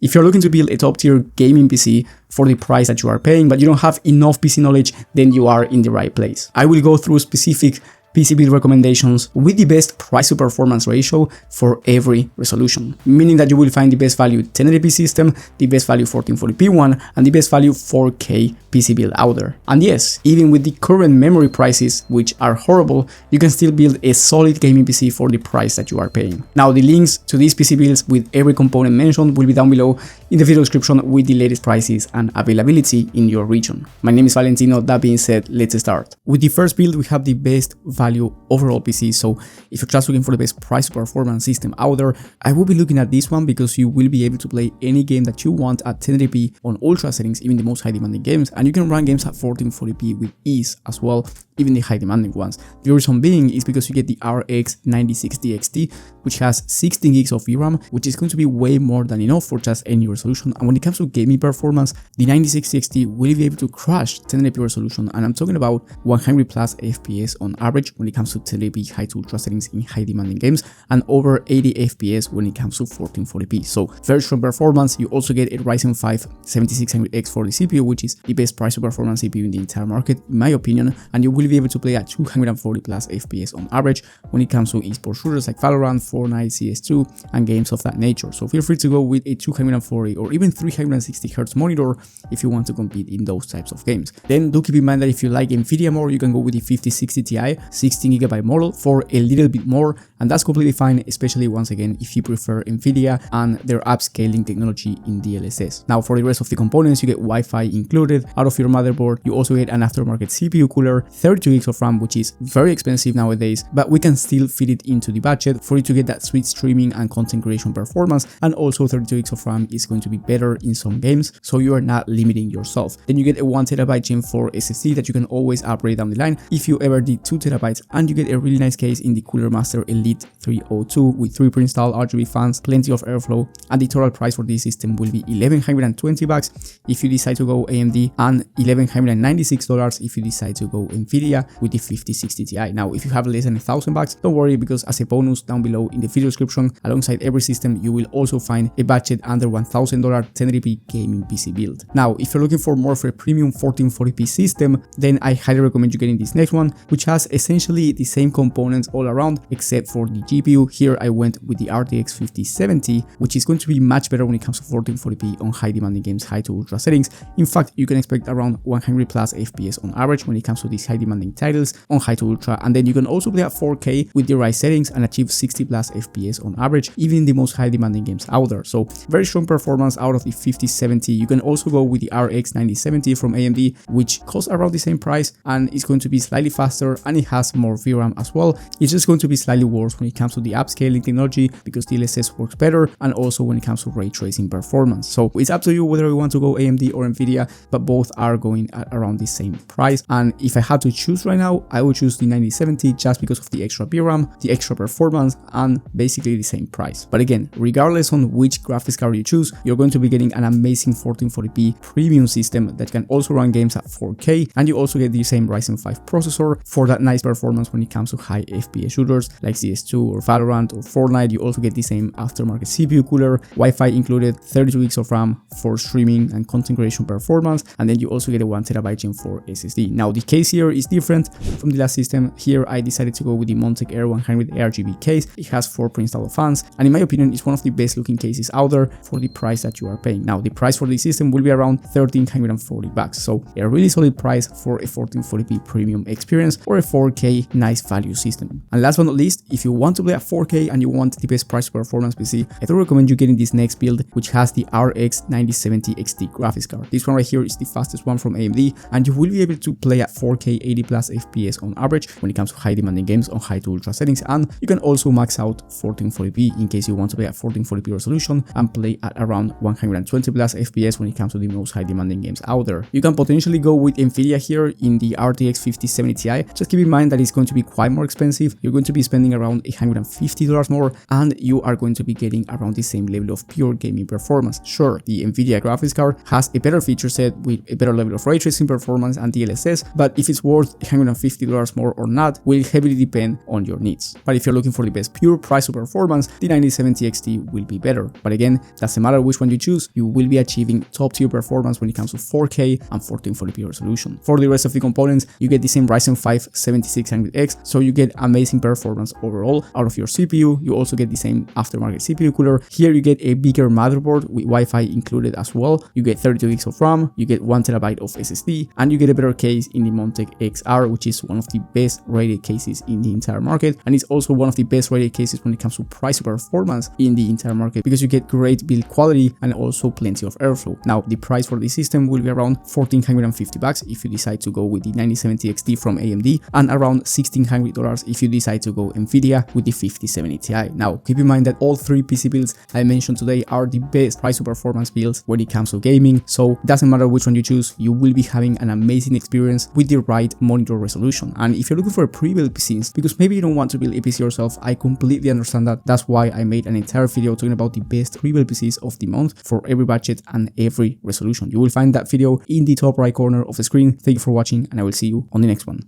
If you're looking to build a top tier gaming PC for the price that you are paying, but you don't have enough PC knowledge, then you are in the right place. I will go through specific PC build recommendations with the best price to performance ratio for every resolution, meaning that you will find the best value 1080p system, the best value 1440p one, and the best value 4K PC build out there. And yes, even with the current memory prices, which are horrible, you can still build a solid gaming PC for the price that you are paying. Now, the links to these PC builds with every component mentioned will be down below in the video description with the latest prices and availability in your region. My name is Valentino. That being said, let's start. With the first build, we have the best value overall PC. So if you're just looking for the best price to performance system out there, I will be looking at this one because you will be able to play any game that you want at 1080p on ultra settings, even the most high demanding games, and you can run games at 1440p with ease as well, even the high demanding ones. The reason being is because you get the RX 9060 XT, which has 16 gigs of VRAM, which is going to be way more than enough for just any resolution. And when it comes to gaming performance, the 9060 XT will be able to crush 1080p resolution, and I'm talking about 100 plus FPS on average when it comes to 1080p high to ultra settings in high demanding games, and over 80 FPS when it comes to 1440p. So very strong performance. You also get a Ryzen 5 7600X for the CPU, which is the best price to performance CPU in the entire market, in my opinion, and you will be able to play at 240 plus FPS on average when it comes to esports shooters like Valorant, Fortnite, CS2, and games of that nature. So feel free to go with a 240 or even 360 Hz monitor if you want to compete in those types of games. Then do keep in mind that if you like Nvidia more, you can go with the 5060 Ti 16GB model for a little bit more, and that's completely fine, especially once again if you prefer Nvidia and their upscaling technology in DLSS. Now for the rest of the components, you get Wi-Fi included out of your motherboard. You also get an aftermarket CPU cooler, 32 gigs of RAM, which is very expensive nowadays, but we can still fit it into the budget for you to get that sweet streaming and content creation performance. And also 32 gigs of RAM is going to be better in some games, so you are not limiting yourself. Then you get a 1TB Gen 4 SSD that you can always upgrade down the line if you ever did 2TB, and you get a really nice case in the Cooler Master Elite 302 with 3 pre-installed RGB fans, plenty of airflow, and the total price for this system will be $1,120 if you decide to go AMD, and $1,196 if you decide to go Nvidia with the 5060 Ti. Now, if you have less than $1,000, don't worry, because as a bonus down below in the video description, alongside every system, you will also find a budget under $1,000 1080p gaming PC build. Now, if you're looking for more for a premium 1440p system, then I highly recommend you getting this next one, which has essentially the same components all around except for the GPU. Here I went with the RTX 5070, which is going to be much better when it comes to 1440p on high demanding games, high to ultra settings. In fact, you can expect around 100 plus FPS on average when it comes to these high demanding titles on high to ultra, and then you can also play at 4K with the right settings and achieve 60 plus FPS on average, even in the most high demanding games out there. So very strong performance out of the 5070. You can also go with the RX 9070 from AMD, which costs around the same price and is going to be slightly faster, and it has more VRAM as well. It's just going to be slightly worse when it comes to the upscaling technology because DLSS works better, and also when it comes to ray tracing performance. So it's up to you whether you want to go AMD or Nvidia, but both are going at around the same price. And if I had to choose right now, I would choose the 9070 just because of the extra VRAM, the extra performance, and basically the same price. But again, regardless on which graphics card you choose, you're going to be getting an amazing 1440p premium system that can also run games at 4K, and you also get the same Ryzen 5 processor for that nice performance when it comes to high FPS shooters like CS2 or Valorant or Fortnite. You also get the same aftermarket CPU cooler, Wi-Fi included, 32 gigs of RAM for streaming and content creation performance, and then you also get a 1TB Gen 4 SSD. Now the case here is different from the last system. Here I decided to go with the Montec Air 100 RGB case. It has 4 pre-installed fans, and in my opinion it's one of the best looking cases out there for the price that you are paying. Now the price for this system will be around $1,340, so a really solid price for a 1440p premium experience or a 4K nice value system. And last but not least, if you want to play at 4K and you want the best price performance PC, I do recommend you getting this next build, which has the RX 9070 XT graphics card. This one right here is the fastest one from AMD, and you will be able to play at 4K 80 plus FPS on average when it comes to high demanding games on high to ultra settings, and you can also max out 1440p in case you want to play at 1440p resolution and play at around 120 plus FPS when it comes to the most high demanding games out there. You can potentially go with Nvidia here in the RTX 5070 Ti. Just keep in mind that it's going to be quite more expensive. You're going to be spending around around $150 more, and you are going to be getting around the same level of pure gaming performance. Sure, the Nvidia graphics card has a better feature set with a better level of ray tracing performance and DLSS, but if it's worth $150 more or not will heavily depend on your needs. But if you're looking for the best pure price to performance, the 9070 XT will be better. But again, doesn't matter which one you choose, you will be achieving top tier performance when it comes to 4K and 1440p resolution. For the rest of the components, you get the same Ryzen 5 7600X, so you get amazing performance overall out of your CPU. You also get the same aftermarket CPU cooler. Here you get a bigger motherboard with Wi-Fi included as well. You get 32 gigs of RAM, you get 1 TB of SSD, and you get a better case in the Montech XR, which is one of the best rated cases in the entire market, and it's also one of the best rated cases when it comes to price to performance in the entire market, because you get great build quality and also plenty of airflow. Now, the price for this system will be around $1,450 if you decide to go with the 9070 XT from AMD, and around $1,600 if you decide to go Nvidia with the 5070 Ti. Now, keep in mind that all three PC builds I mentioned today are the best price to performance builds when it comes to gaming, so it doesn't matter which one you choose, you will be having an amazing experience with the right monitor resolution. And if you're looking for a pre-built PC, because maybe you don't want to build a PC yourself, I completely understand that. That's why I made an entire video talking about the best pre-built PCs of the month for every budget and every resolution. You will find that video in the top right corner of the screen. Thank you for watching, and I will see you on the next one.